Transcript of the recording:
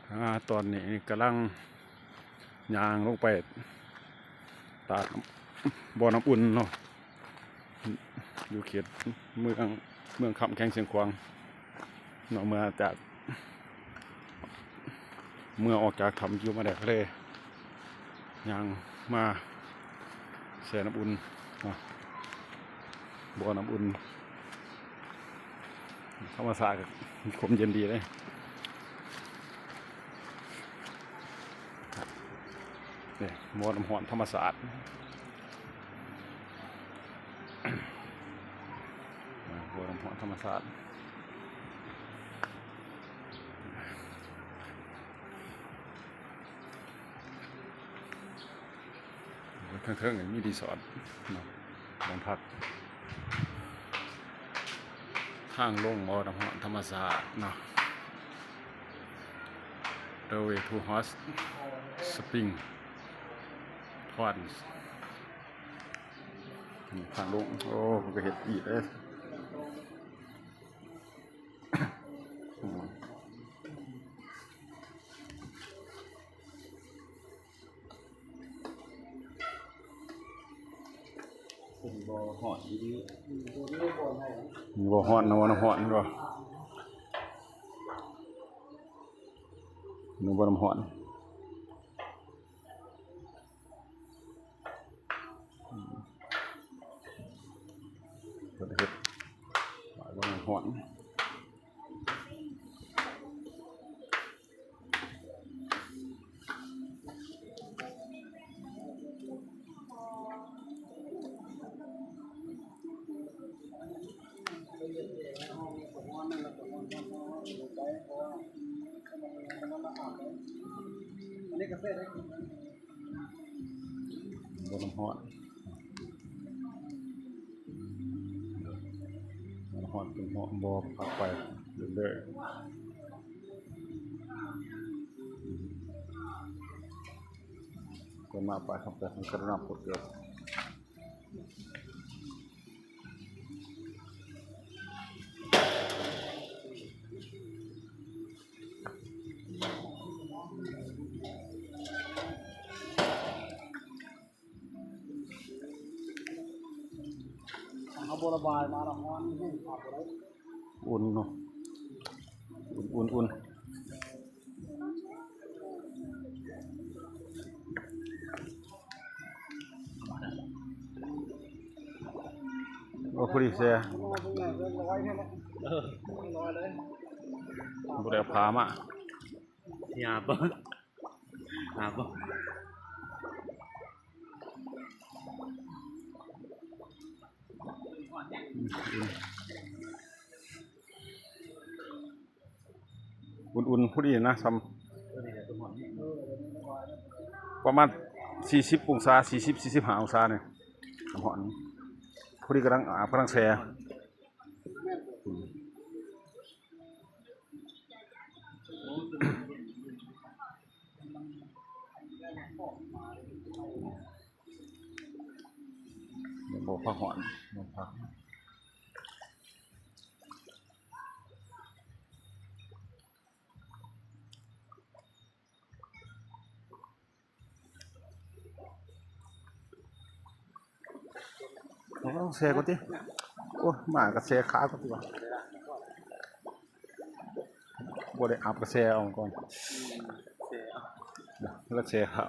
ตอนนี้กำลังย่างลงไปตากบ่อน้ำอุ่นเนาะอยู่เขตเมืองคำแข้งเชียงขวางเนาะเมื่อออกจากถ้ำอยู่มาแดดทะเลย่างมาแช่น้ำอุ่นบ่อน้ำอุ่นธรรมศาสตร์คมเย็นดีเลยนี่บ่อน้ำร้อนธรรมศาสตร์บ่อน้ำร้อนธรรมศาสตร์เทิงๆมีรีสอร์ทบ้านพักทางลงบ่อน้ำร้อนธรรมศาสตร์เนาะ The way to hot spring ponds ทางลงโอ้มันก็เห็ดอีกเลยบ่อหอนดีบ่อหอนนะบ่อน้ำหอนก็นึกบ่อน้ำหอนเห็ดบ่อน้ำหอนบ่อน้ำหอนบ่อน้ำหอนเป็นบ่อพักไปเรื่อยๆคนมาไปทำแต่กระนับกดเกิดเอาบัวระบายมาละฮ้อนให้ขับอะไรอุ่นเนาะอุ่นโอ้พอดีเสียบุเรียพามาอย่าเบิ้งอย่าเบิ้งอุ่นพอดีนะประมาณ40 องศา45 องศาเนี่ยน้ำหอนพอดีกำลังพลังแช่บ่พักหอนบ่พักต้องแช่ก่อนดิโอ้หมาก็แช่ขาก่อนดีกว่าบ่ได้อาบก็แช่เอาก่อนแล้วแช่ขา